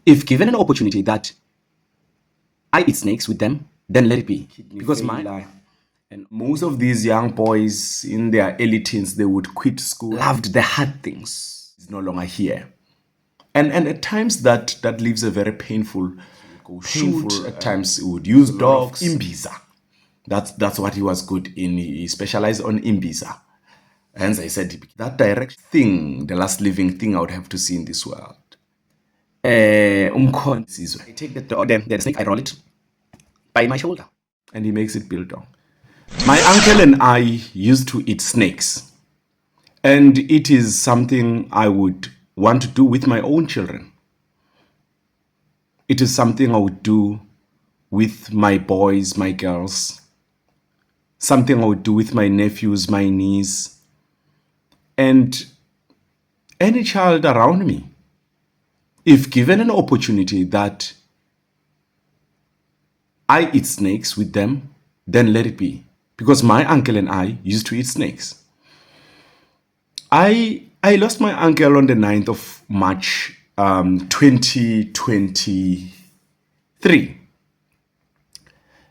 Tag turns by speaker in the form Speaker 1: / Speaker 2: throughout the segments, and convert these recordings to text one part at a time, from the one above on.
Speaker 1: If given an opportunity that I eat snakes with them, then let it be. Because my
Speaker 2: And most of these young boys in their early teens, they would quit school.
Speaker 1: loved the hard things.
Speaker 2: It's no longer here. And at times that leaves a very painful shoot. At times he would use dogs. Imbiza. That's what he was good in. He specialized on Imbiza. Hence I said that direct thing, the last living thing I would have to see in this world.
Speaker 1: I take the snake, I roll it by my shoulder.
Speaker 2: And he makes it biltong. My uncle and I used to eat snakes. And it is something I would want to do with my own children. It is something I would do with my boys, my girls. Something I would do with my nephews, my niece, and any child around me. If given an opportunity that I eat snakes with them, then let it be. Because my uncle and I used to eat snakes. I lost my uncle on the 9th of March 2023.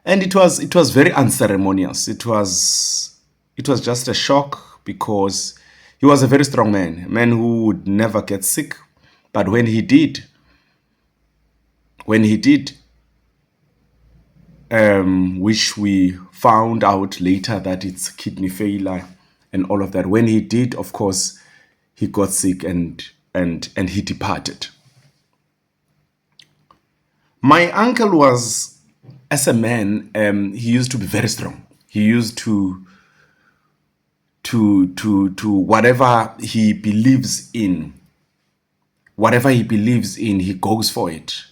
Speaker 2: And it was very unceremonious. It was just a shock because he was a very strong man, a man who would never get sick. But when he did, which we found out later that it's kidney failure and all of that. When he did, of course, he got sick and he departed. My uncle was, as a man, he used to be very strong. He used to whatever he believes in. Whatever he believes in, he goes for it.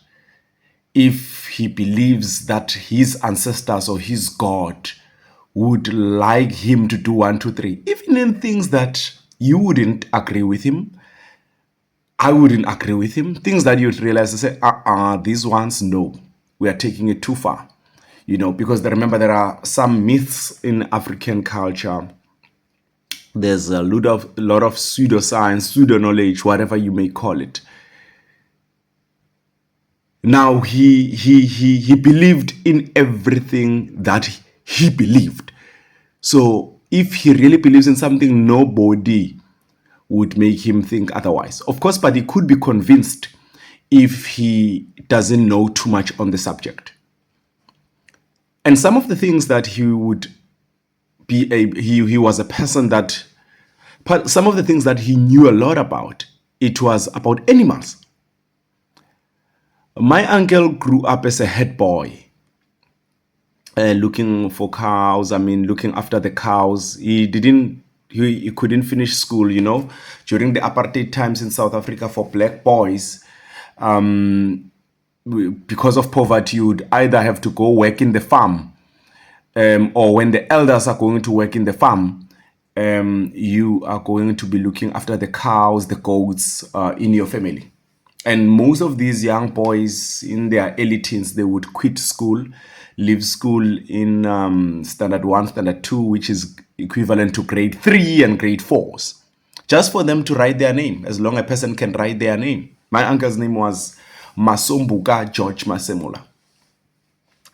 Speaker 2: If he believes that his ancestors or his God would like him to do 1, 2, 3, even in things that you wouldn't agree with him, I wouldn't agree with him, things that you'd realize to say, these ones, no, we are taking it too far. Because remember, there are some myths in African culture. There's a lot of pseudoscience, pseudo knowledge, whatever you may call it. Now he believed in everything that he believed. So if he really believes in something, nobody would make him think otherwise. Of course, but he could be convinced if he doesn't know too much on the subject. And some of the things that he would be he was a person that, some of the things that he knew a lot about, it was about animals. My uncle grew up as a head boy, looking for cows. Looking after the cows. He couldn't finish school, during the apartheid times in South Africa for black boys. Because of poverty, you would either have to go work in the farm, or when the elders are going to work in the farm, you are going to be looking after the cows, the goats in your family. And most of these young boys in their early teens, they would quit school, leave school in standard 1, standard 2, which is equivalent to grade 3 and grade 4s, just for them to write their name, as long as a person can write their name. My uncle's name was Masombuka George Masemula.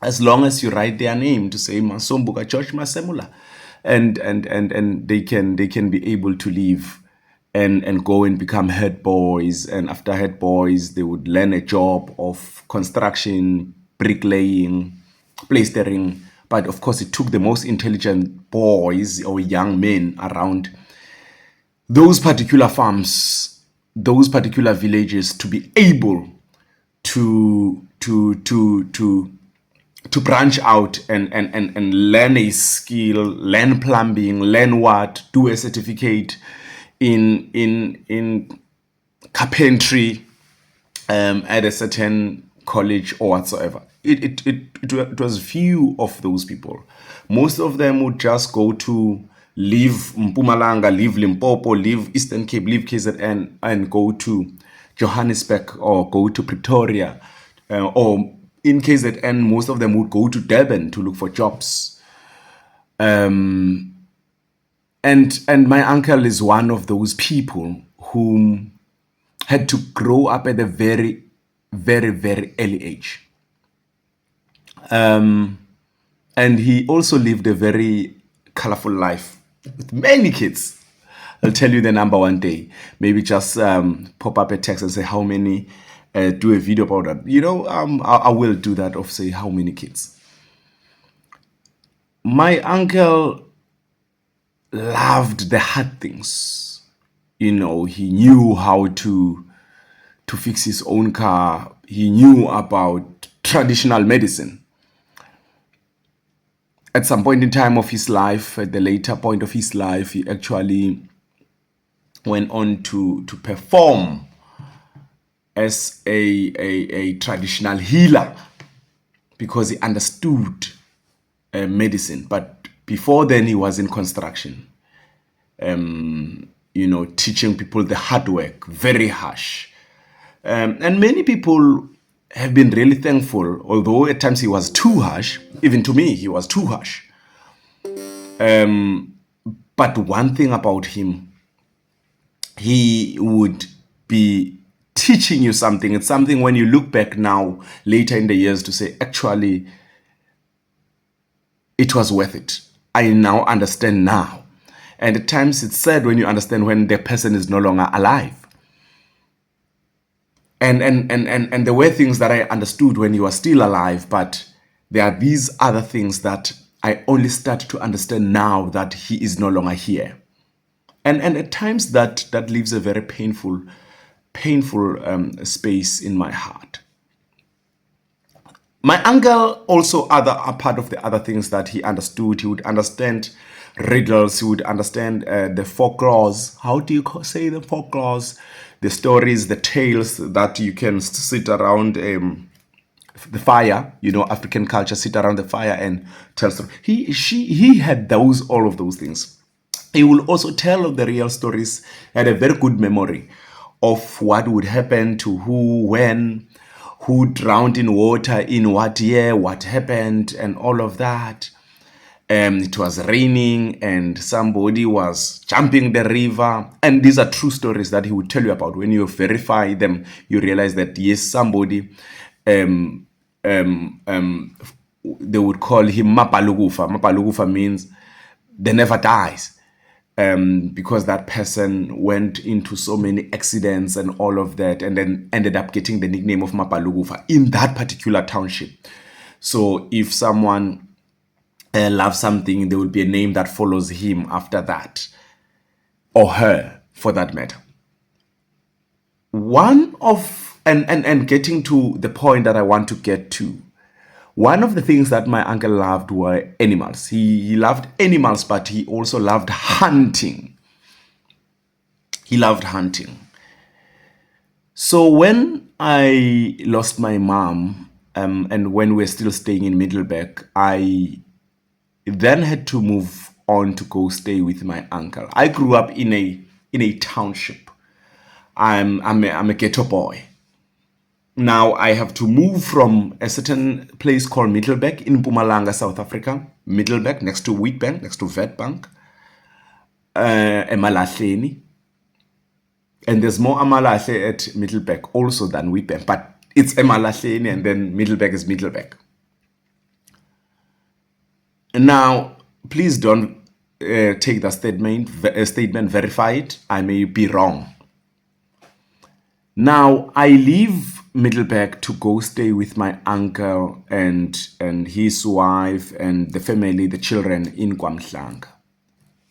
Speaker 2: As long as you write their name to say Masombuka George Masemula, and they can be able to leave and go and become head boys. And after head boys, they would learn a job of construction, bricklaying, plastering. But of course, it took the most intelligent boys or young men around those particular farms, those particular villages, to be able to branch out and learn a skill, learn plumbing, learn what, do a certificate in carpentry at a certain college or whatsoever. It was few of those people. Most of them would just go to leave Mpumalanga, leave Limpopo, leave Eastern Cape, leave KZN, and go to Johannesburg or go to Pretoria, or in KZN, most of them would go to Durban to look for jobs. And my uncle is one of those people whom had to grow up at a very very, very early age. And he also lived a very colorful life with many kids. I'll tell you the number one day. Maybe just pop up a text and say how many, do a video about that. I will do that of say how many kids. My uncle loved the hard things. He knew how to fix his own car. He knew about traditional medicine. At some point in time of his life, at the later point of his life, he actually went on to perform as a traditional healer because he understood medicine. But before then, he was in construction, teaching people the hard work, very harsh. And many people have been really thankful, although at times he was too harsh. Even to me, he was too harsh. But one thing about him, he would be teaching you something. It's something when you look back now, later in the years, to say, actually, it was worth it. I now understand now. And at times it's sad when you understand when the person is no longer alive. And there were things that I understood when you were still alive, but there are these other things that I only start to understand now that he is no longer here. And at times that leaves a very painful space in my heart. My uncle also a part of the other things that he understood. He would understand riddles. He would understand the folklores. How do you say the folklores? The stories, the tales that you can sit around the fire. African culture, sit around the fire and tell stories. He had all of those things. He will also tell of the real stories. He had a very good memory of what would happen to who, when, who drowned in water, in what year, what happened, and all of that. It was raining and somebody was jumping the river. And these are true stories that he would tell you about. When you verify them, you realize that yes, somebody, they would call him Mapalugufa. Mapalugufa means they never dies. Because that person went into so many accidents and all of that, and then ended up getting the nickname of Mapalugufa in that particular township. So if someone loves something, there will be a name that follows him after that, or her for that matter. And getting to the point that I want to get to, one of the things that my uncle loved were animals. He loved animals, but he also loved hunting. He loved hunting. So when I lost my mom, and when we were still staying in Middleburg, I then had to move on to go stay with my uncle. I grew up in a township. I'm a ghetto boy. Now I have to move from a certain place called Middleburg in Mpumalanga, South Africa. Middleburg, next to Wheatbank, next to Vetbank, Emalahleni. And there's more Amalahle at Middleburg also than Wheatbank, but it's Emalahleni and then Middleburg is Middleburg. Now, please don't take the statement verify it. I may be wrong. Now, I leave Middleburg to go stay with my uncle and his wife and the family, the children in KwaMhlanga.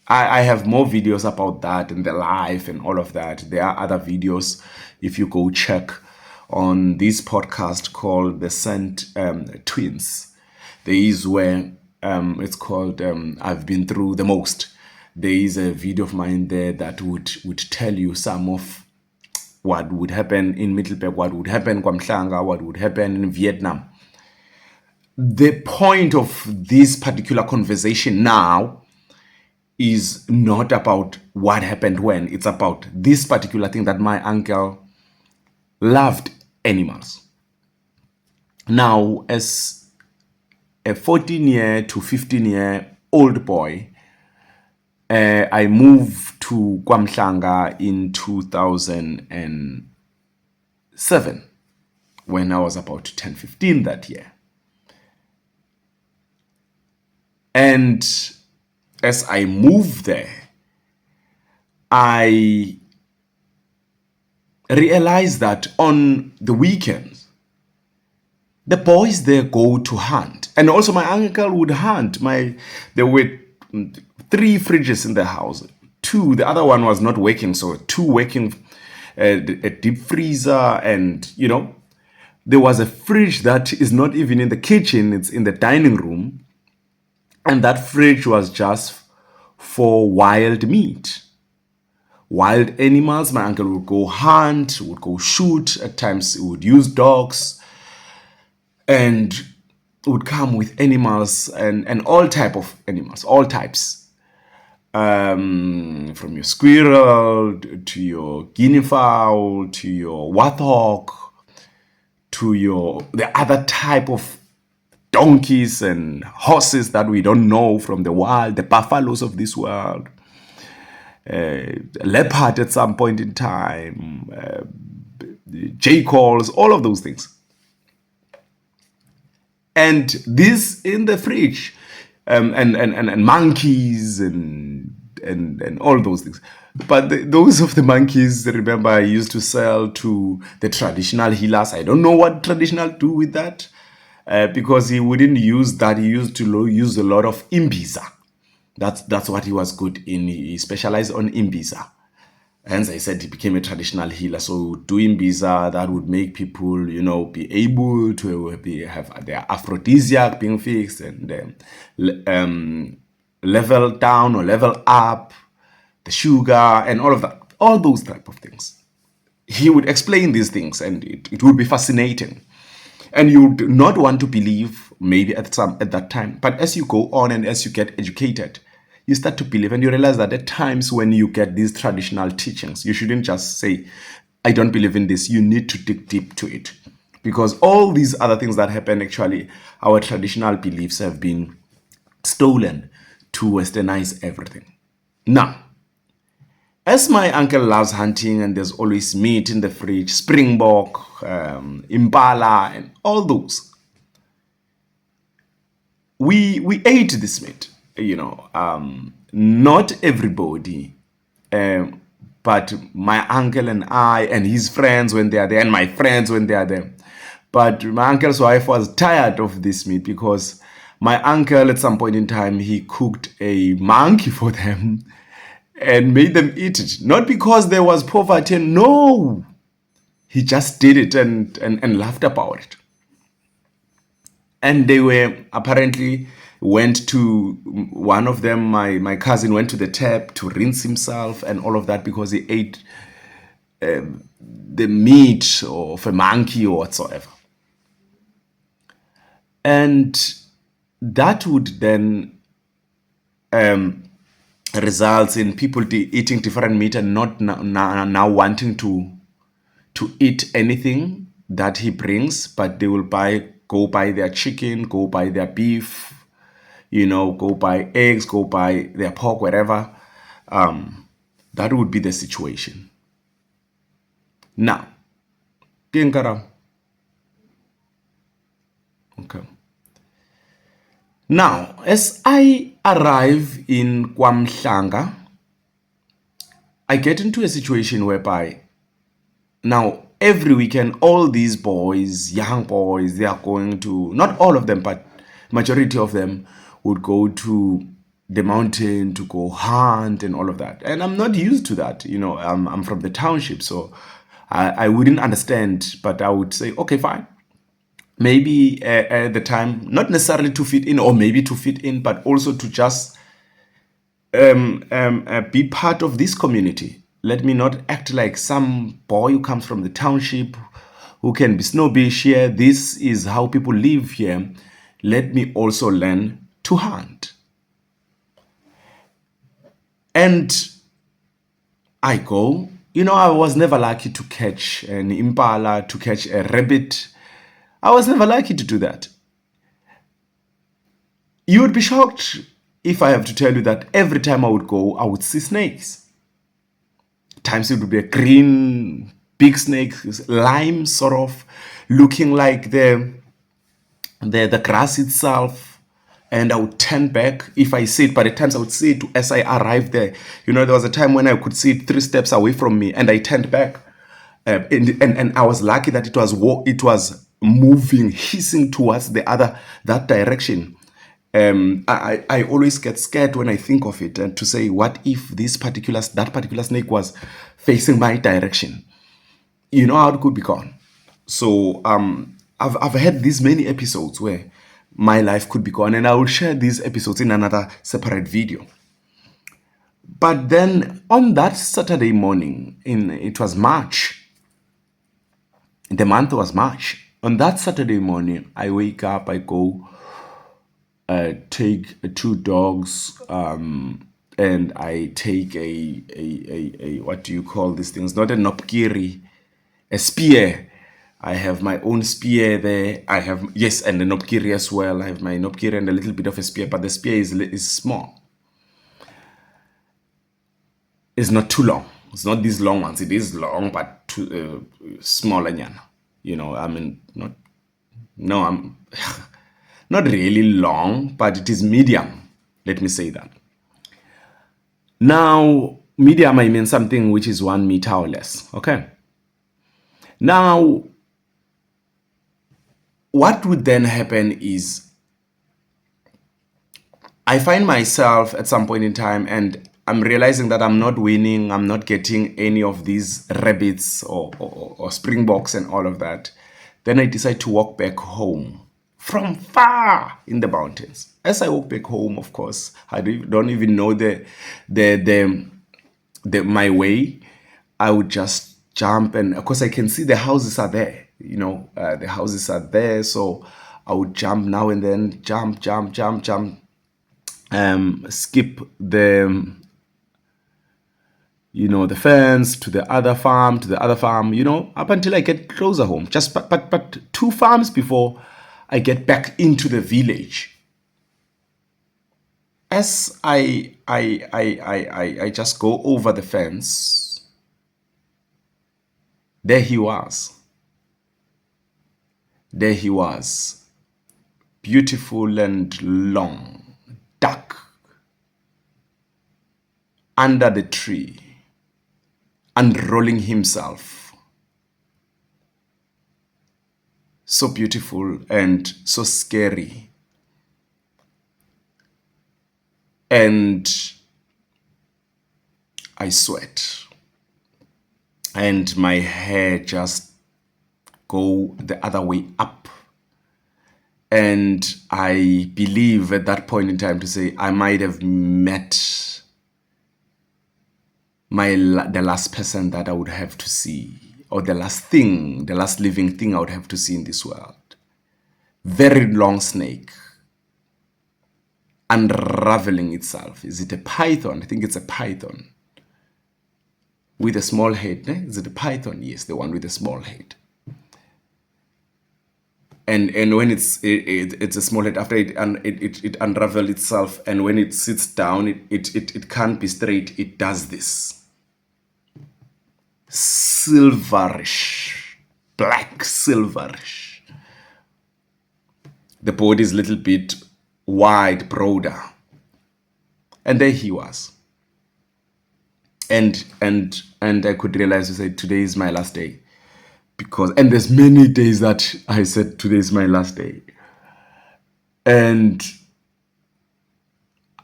Speaker 2: I have more videos about that and the life and all of that. There are other videos if you go check on this podcast called The Scent Twins. There is where it's called I've Been Through the Most. There is a video of mine there that would tell you some of what would happen in Middleburg, what would happen in KwaMhlanga, what would happen in Vietnam. The point of this particular conversation now is not about what happened when. It's about this particular thing that my uncle loved animals. Now, as a 14-year to 15-year-old boy, I moved to KwaMhlanga in 2007 when I was about 10, 15 that year. And as I moved there, I realized that on the weekends, the boys there go to hunt. And also my uncle would hunt. There were three fridges in the house. Two, the other one was not working, so two working, a deep freezer, and there was a fridge that is not even in the kitchen, it's in the dining room. And that fridge was just for wild meat, wild animals. My uncle would go hunt, would go shoot. At times, he would use dogs, and would come with animals and all type of animals, all types, from your squirrel to your guinea fowl to your warthog to the other type of donkeys and horses that we don't know from the wild, the buffaloes of this world, leopard at some point in time, jackals, all of those things. And this in the fridge, and monkeys and all those things. But those of the monkeys, remember, I used to sell to the traditional healers. I don't know what traditional do with that, because he wouldn't use that. He used to use a lot of imbiza. That's what he was good in. He specialized on imbiza. Hence, I said he became a traditional healer. So doing biza, that would make people, be able to have their aphrodisiac being fixed, and level down or level up the sugar and all of that, all those type of things. He would explain these things, and it would be fascinating. And you would not want to believe maybe at that time, but as you go on and as you get educated, you start to believe, and you realize that at times when you get these traditional teachings, you shouldn't just say, I don't believe in this. You need to dig deep to it, because all these other things that happen, actually, our traditional beliefs have been stolen to westernize everything. Now, as my uncle loves hunting and there's always meat in the fridge, springbok, impala, and all those, we ate this meat. Not everybody, but my uncle and I and his friends when they are there, and my friends when they are there. But my uncle's wife was tired of this meat, because my uncle at some point in time, he cooked a monkey for them and made them eat it. Not because there was poverty, no. He just did it and laughed about it. And they were apparently went to one of them, my cousin went to the tap to rinse himself and all of that, because he ate the meat of a monkey or whatsoever. And that would then results in people eating different meat and not now wanting to eat anything that he brings, but they will go buy their chicken, go buy their beef, go buy eggs, go buy their pork, wherever. That would be the situation. Now, okay. Now, as I arrive in KwaMhlanga, I get into a situation whereby now every weekend, all these boys, young boys, they are going to, not all of them, but majority of them would go to the mountain to go hunt and all of that. And I'm not used to that. I'm from the township, so I wouldn't understand, but I would say, okay, fine. Maybe at the time, not necessarily to fit in, or maybe to fit in, but also to just be part of this community. Let me not act like some boy who comes from the township who can be snobbish here. This is how people live here. Let me also learn to hunt. And I go. I was never lucky to catch an impala, to catch a rabbit. I was never lucky to do that. You would be shocked if I have to tell you that every time I would go, I would see snakes. Times it would be a green, big snake, lime sort of. looking like the grass itself, and I would turn back if I see it. But at times I would see it as I arrived there. There was a time when I could see it 3 steps away from me, and I turned back. And I was lucky that it was moving, hissing towards that direction. I always get scared when I think of it, and to say, what if that particular snake was facing my direction? You know how it could be gone. So I've had these many episodes where my life could be gone, and I will share these episodes in another separate video. But then on that Saturday morning, it was March. The month was March. On that Saturday morning, I wake up, I go take 2 dogs, and I take a what do you call these things? Not a nopkiri, a spear. I have my own spear there. I have, yes, and a nopkiri as well. I have my nopkiri and a little bit of a spear, but the spear is small. It's not too long. It's not these long ones. It is long, but too smaller. I mean, not. No, I'm not really long, but it is medium. Let me say that. Now, medium, I mean something which is 1 meter or less. Okay. Now, what would then happen is I find myself at some point in time, and I'm realizing that I'm not winning. I'm not getting any of these rabbits or springboks and all of that. Then I decide to walk back home from far in the mountains. As I walk back home, of course, I don't even know my way. I would just jump, and of course I can see the houses are there. The houses are there, so I would jump now and then, jump, skip the fence to the other farm, up until I get closer home. Just but 2 farms before I get back into the village. As I just go over the fence, there he was. There he was, beautiful and long, dark, under the tree, unrolling himself. So beautiful and so scary. And I sweat. And my hair just go the other way up. And I believe at that point in time to say I might have met the last person that I would have to see, or the last living thing I would have to see in this world. Very long snake, unraveling itself. Is it a python? I think it's a python with a small head. Is it a python? Yes, the one with a small head. And when it's a small head, after it unravels itself, and when it sits down, it can't be straight. It does this. Silverish, black silverish. The body is a little bit wide, broader. And there he was. And I could realize, to say, today is my last day. And there's many days that I said, today is my last day. And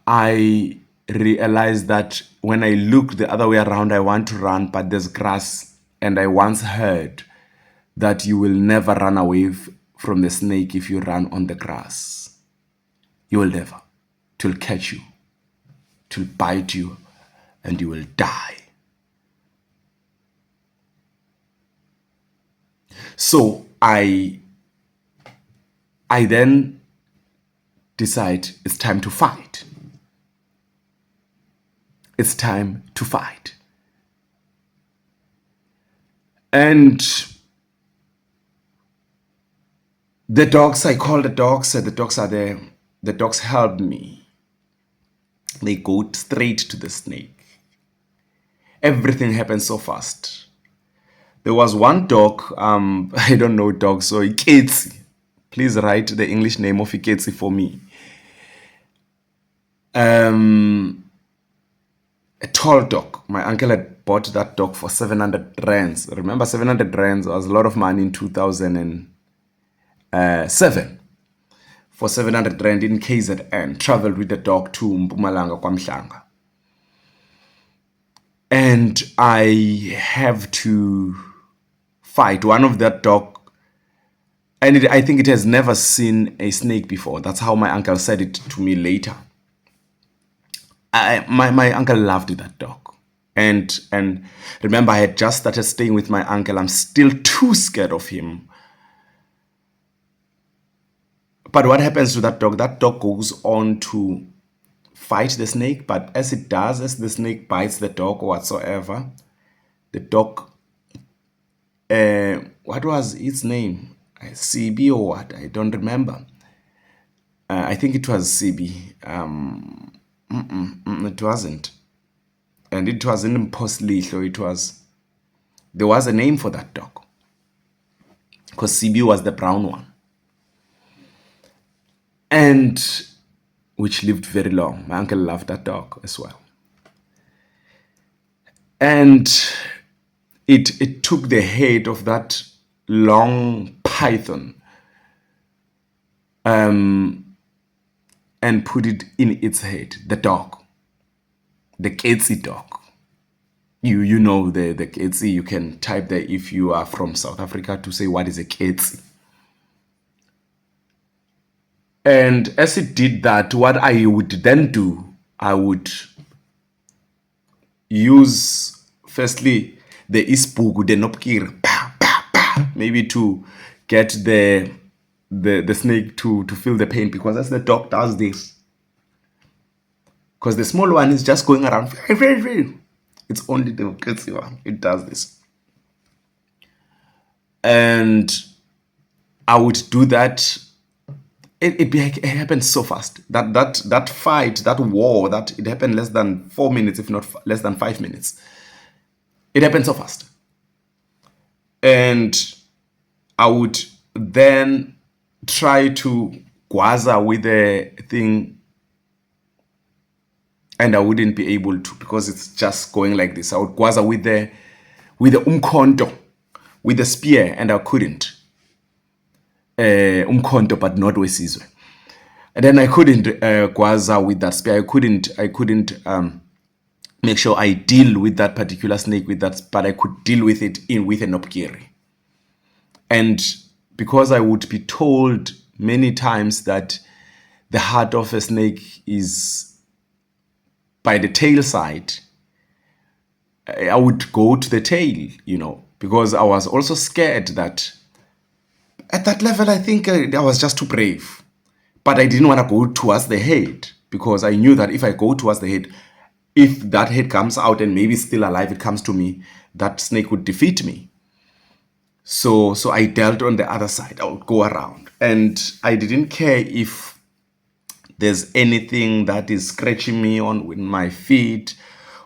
Speaker 2: I realized that when I look the other way around, I want to run, but there's grass. And I once heard that you will never run away from the snake if you run on the grass. You will never. It will catch you. It will bite you, and you will die. So I then decide it's time to fight. It's time to fight. And the dogs, I call the dogs, the dogs are there. The dogs help me. They go straight to the snake. Everything happens so fast. There was one dog, I don't know dogs, so Iketsi. Please write the English name of Iketsi for me. A tall dog. My uncle had bought that dog for 700 rands. Remember, 700 rands was a lot of money in 2007. For 700 rand in KZN, traveled with the dog to Mpumalanga Kwamhlanga. And I have to fight one of that dog, and I think it has never seen a snake before. That's how my uncle said it to me later. My uncle loved that dog. And remember, I had just started staying with my uncle. I'm still too scared of him. But what happens to that dog? That dog goes on to fight the snake, but as it does, as the snake bites the dog or whatsoever, the dog, what was its name? CB or what? I don't remember. I think it was CB. It wasn't. And it wasn't Postlichlo. There was a name for that dog. Because CB was the brown one. And which lived very long. My uncle loved that dog as well. And it took the head of that long python and put it in its head, the dog, the Ketsi dog. You know the Ketsi, you can type there if you are from South Africa to say what is a Ketsi. And as it did that, what I would then do, I would use firstly the ispugu, the nopkir, maybe to get the snake to feel the pain, because as the dog does this, because the small one is just going around, it's only the Ketsi one, it does this. And I would do that. It happened so fast. That fight, that war, that it happened less than 4 minutes, if not less than 5 minutes. It happened so fast. And I would then try to gwaza with the thing, and I wouldn't be able to, because it's just going like this. I would gwaza with the umkhonto, with the spear, and I couldn't. Umkhonto, but not wesizwe. And then I couldn't gwaza with that spear. I couldn't make sure I deal with that particular snake with that, but I could deal with it with an opkiri. And because I would be told many times that the heart of a snake is by the tail side, I would go to the tail, because I was also scared that at that level, I think I was just too brave. But I didn't want to go towards the head, because I knew that if I go towards the head, if that head comes out and maybe still alive, it comes to me, that snake would defeat me. So I dealt on the other side. I would go around. And I didn't care if there's anything that is scratching me on with my feet,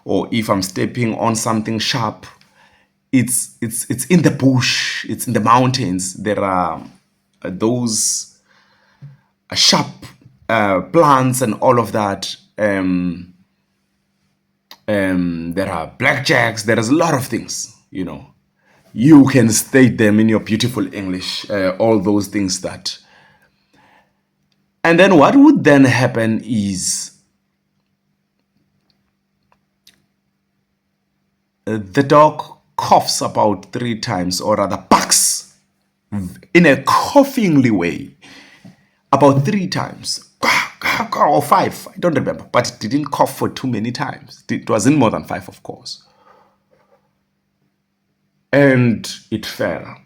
Speaker 2: or if I'm stepping on something sharp. It's in the bush, it's in the mountains. There are those sharp plants and all of that. There are blackjacks. There is a lot of things, You can state them in your beautiful English, all those things that. And then what would then happen is the dog coughs about 3 times, or rather barks in a coughingly way about 3 times, or 5, I don't remember, but it didn't cough for too many times. It wasn't more than 5, of course. And it fell.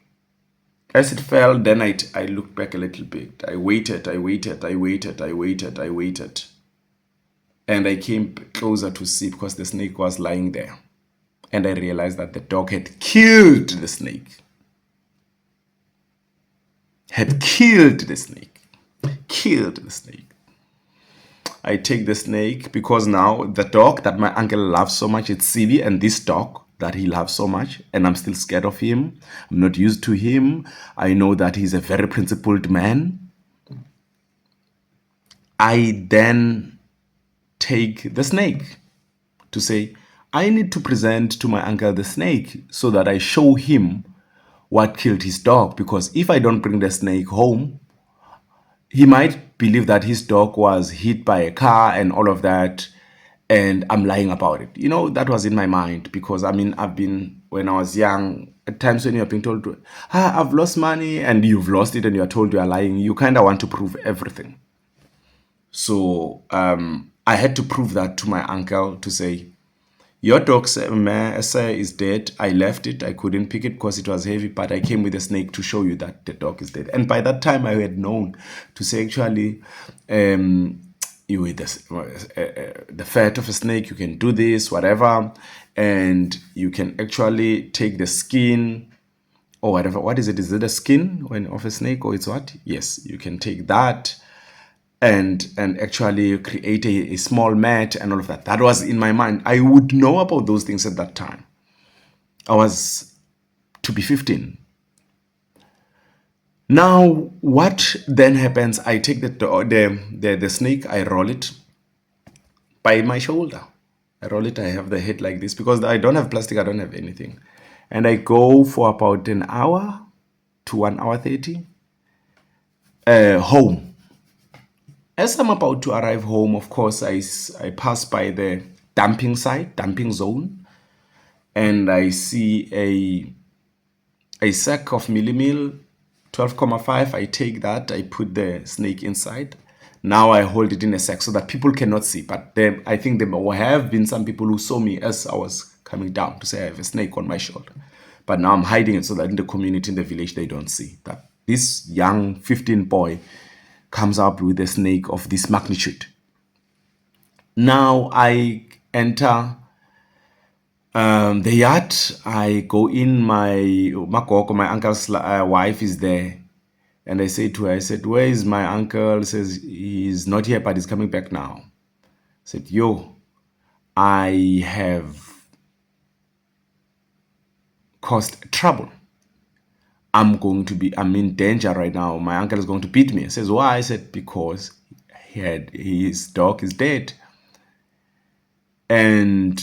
Speaker 2: As it fell, then I looked back a little bit. I waited. And I came closer to see, because the snake was lying there. And I realized that the dog had killed the snake. Killed the snake. I take the snake, because now the dog that my uncle loves so much, it's Sibi, and this dog that he loves so much, and I'm still scared of him. I'm not used to him. I know that he's a very principled man. I then take the snake to say, I need to present to my uncle the snake so that I show him what killed his dog. Because if I don't bring the snake home, he might believe that his dog was hit by a car and all of that, and I'm lying about it. That was in my mind because I've been, when I was young, at times when you're being told, I've lost money, and you've lost it and you're told you are lying, you kind of want to prove everything. So I had to prove that to my uncle to say, your dog sir, is dead. I left it. I couldn't pick it because it was heavy, but I came with a snake to show you that the dog is dead. And by that time, I had known to say, actually, you with the fat of a snake, you can do this, whatever. And you can actually take the skin or whatever. What is it? Is it a skin of a snake, or it's what? Yes, you can take that and actually create a small mat and all of that. That was in my mind. I would know about those things at that time. I was to be 15. Now, what then happens? I take the snake, I roll it by my shoulder. I roll it, I have the head like this because I don't have plastic, I don't have anything. And I go for about an hour to 1 hour 30 home. As I'm about to arrive home, of course, I pass by the dumping zone, and I see a sack of millimil 12,5. I take that, I put the snake inside. Now I hold it in a sack so that people cannot see. But I think there have been some people who saw me as I was coming down to say I have a snake on my shoulder. But now I'm hiding it so that in the community, in the village, they don't see that this young 15 boy comes up with a snake of this magnitude. Now I enter the yard. I go in. My uncle's wife is there, and I say to her, I said, "Where is my uncle?" Says he's not here, but he's coming back now. I said, "Yo, I have caused trouble. I'm in danger right now. My uncle is going to beat me." He says, "Why?" I said, "Because his dog is dead. And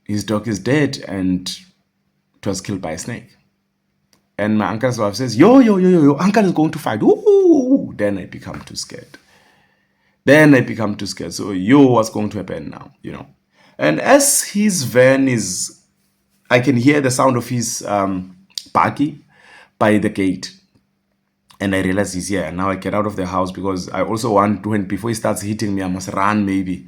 Speaker 2: his dog is dead and it was killed by a snake." And my uncle's wife says, your uncle is going to fight. Ooh. Then I become too scared. So, what's going to happen now? And as his van is, I can hear the sound of his buggy by the gate. And I realize he's here. And now I get out of the house because I also want to, before he starts hitting me, I must run maybe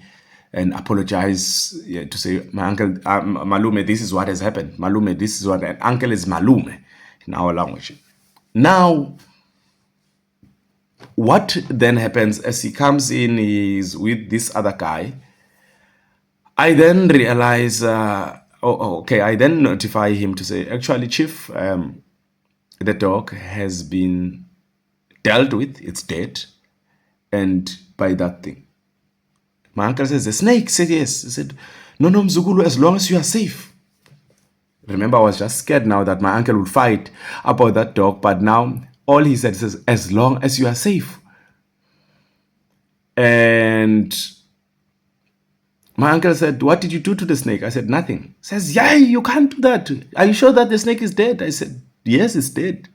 Speaker 2: and apologize, to say, my uncle, Malume, this is what has happened. Malume, this is what, and uncle is Malume in our language. Now, what then happens as he comes in, he's with this other guy. I then realize, okay, I then notify him to say, actually, Chief, the dog has been dealt with, it's dead, and by that thing. My uncle says, the snake? Said yes. He said, no, Mzukulu, as long as you are safe. Remember, I was just scared now that my uncle would fight about that dog, but now all he said is, as long as you are safe. And my uncle said, what did you do to the snake? I said, nothing. He says, yeah, you can't do that. Are you sure that the snake is dead? I said, yes, it's dead.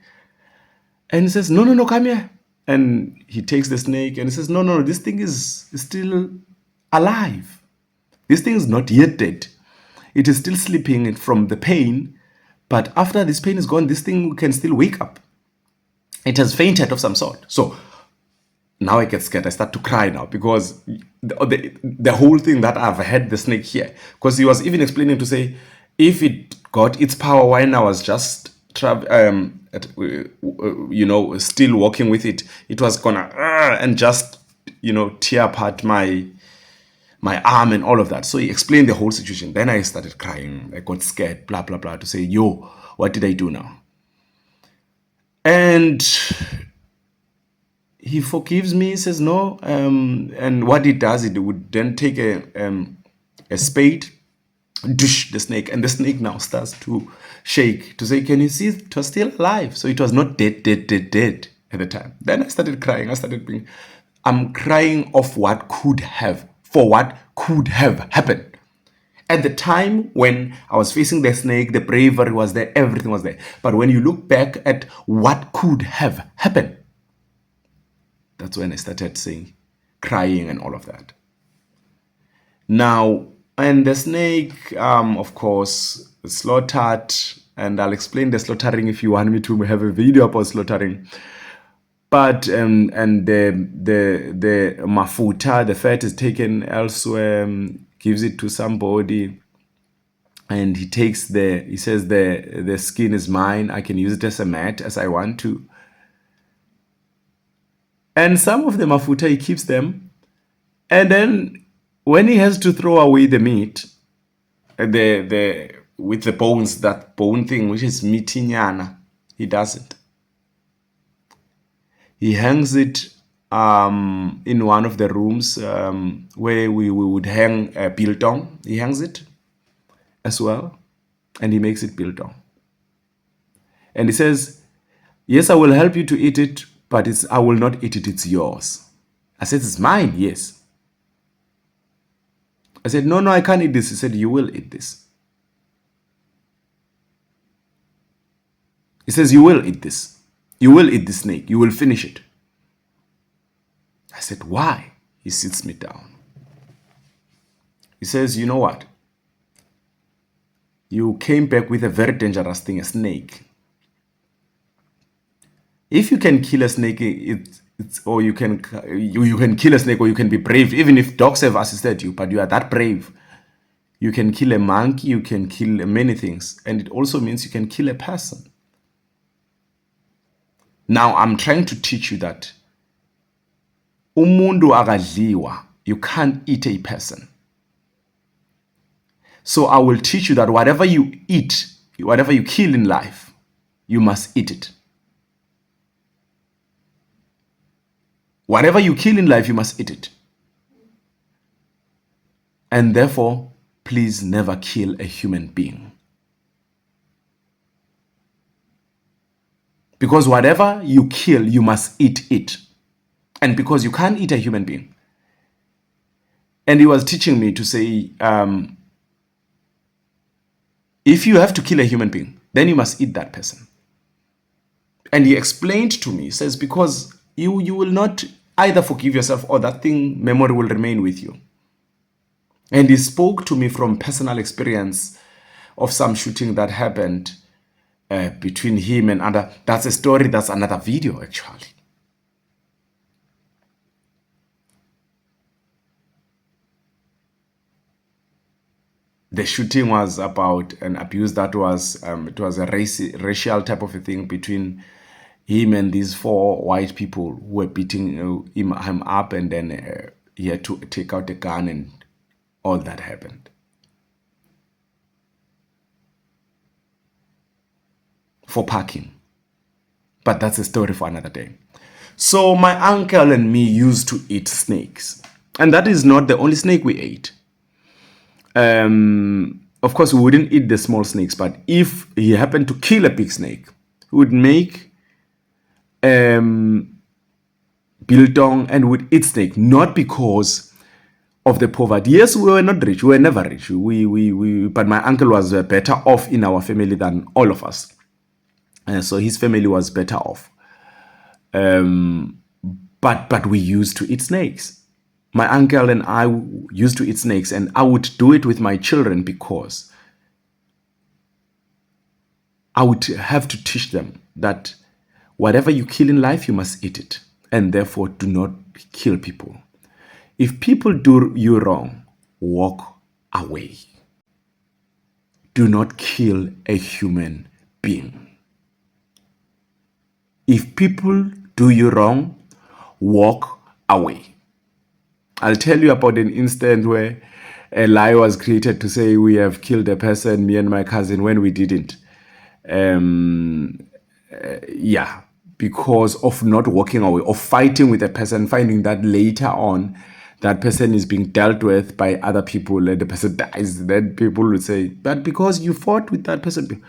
Speaker 2: And he says, no, come here. And he takes the snake and he says, no, this thing is still alive. This thing is not yet dead. It is still sleeping from the pain, but after this pain is gone, this thing can still wake up. It has fainted of some sort. So now I get scared. I start to cry now because the whole thing that I've had the snake here, because he was even explaining to say, if it got its power when I was just still walking with it, it was gonna and just tear apart my arm and all of that. So he explained the whole situation. Then I started crying. I got scared, blah blah blah, to say, what did I do now? And he forgives me. He says no. And what he does, it would then take a spade Dush, the snake, and the snake now starts to shake to say, "Can you see? It was still alive, so it was not dead, dead, dead, dead at the time." Then I started crying. I started being, I'm crying of what could have, for what could have happened. At the time when I was facing the snake, the bravery was there, everything was there. But when you look back at what could have happened, that's when I started saying, crying and all of that. Now, and the snake, of course, slaughtered, and I'll explain the slaughtering if you want me to have a video about slaughtering. But and the mafuta, the fat is taken elsewhere, gives it to somebody, and he says the skin is mine. I can use it as a mat as I want to. And some of the mafuta he keeps them, and then when he has to throw away the meat, the with the bones, that bone thing which is mitinyana, he doesn't. He hangs it in one of the rooms where we would hang biltong. He hangs it as well, and he makes it biltong. And he says, "Yes, I will help you to eat it, but I will not eat it. It's yours." I said, "It's mine." "Yes." I said, "No, no, I can't eat this." He said, "You will eat this." He says, "You will eat this. You will eat the snake. You will finish it." I said, "Why?" He sits me down. He says, "You know what? You came back with a very dangerous thing, a snake. If you can kill a snake, or you can kill a snake, or you can be brave, even if dogs have assisted you, but you are that brave. You can kill a monkey, you can kill many things, and it also means you can kill a person. Now I'm trying to teach you that umundu akadliwa, you can't eat a person. So I will teach you that whatever you eat, whatever you kill in life, you must eat it. Whatever you kill in life, you must eat it. And therefore, please never kill a human being. Because whatever you kill, you must eat it. And because you can't eat a human being. And he was teaching me to say, if you have to kill a human being, then you must eat that person. And he explained to me, he says, because you will not either forgive yourself or that thing, memory will remain with you. And he spoke to me from personal experience of some shooting that happened between him and other. That's a story, that's another video actually. The shooting was about an abuse that was, it was a racial type of a thing between him and these 4 white people who were beating him up, and then he had to take out a gun, and all that happened. For parking. But that's a story for another day. So my uncle and me used to eat snakes. And that is not the only snake we ate. Of course, we wouldn't eat the small snakes, but if he happened to kill a big snake, he would make biltong and would eat snake, not because of the poverty. Yes, we were not rich. We were never rich. But my uncle was better off in our family than all of us. And so his family was better off. But we used to eat snakes. My uncle and I used to eat snakes, and I would do it with my children because I would have to teach them that whatever you kill in life, you must eat it, and therefore do not kill people. If people do you wrong, walk away. Do not kill a human being. If people do you wrong, walk away. I'll tell you about an instance where a lie was created to say we have killed a person, me and my cousin, when we didn't. Because of not walking away, of fighting with a person, finding that later on that person is being dealt with by other people and the person dies, then people will say, but because you fought with that person.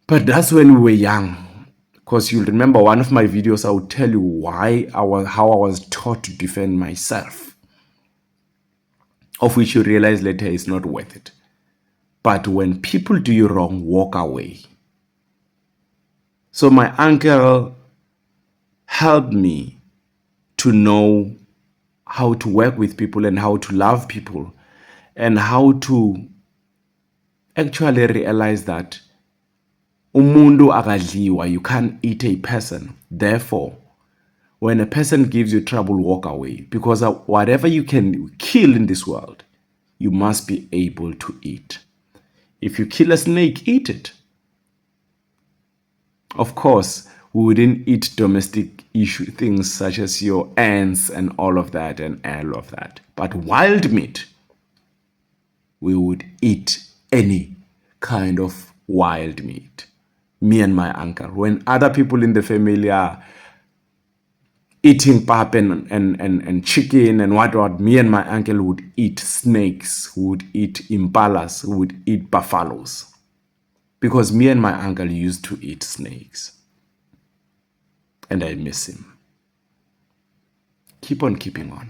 Speaker 2: But that's when we were young. Because you'll remember one of my videos, I would tell you how I was taught to defend myself, of which you realize later is not worth it. But when people do you wrong, walk away. So my uncle helped me to know how to work with people and how to love people and how to actually realize that umuntu akadliwa, you can't eat a person. Therefore, when a person gives you trouble, walk away. Because whatever you can kill in this world, you must be able to eat. If you kill a snake, eat it. Of course, we wouldn't eat domestic issue things such as your ants and all of that and all of that. But wild meat, we would eat any kind of wild meat. Me and my uncle. When other people in the family are eating pap and chicken and what, me and my uncle would eat snakes, would eat impalas, would eat buffaloes. Because me and my uncle used to eat snakes. And I miss him. Keep on keeping on.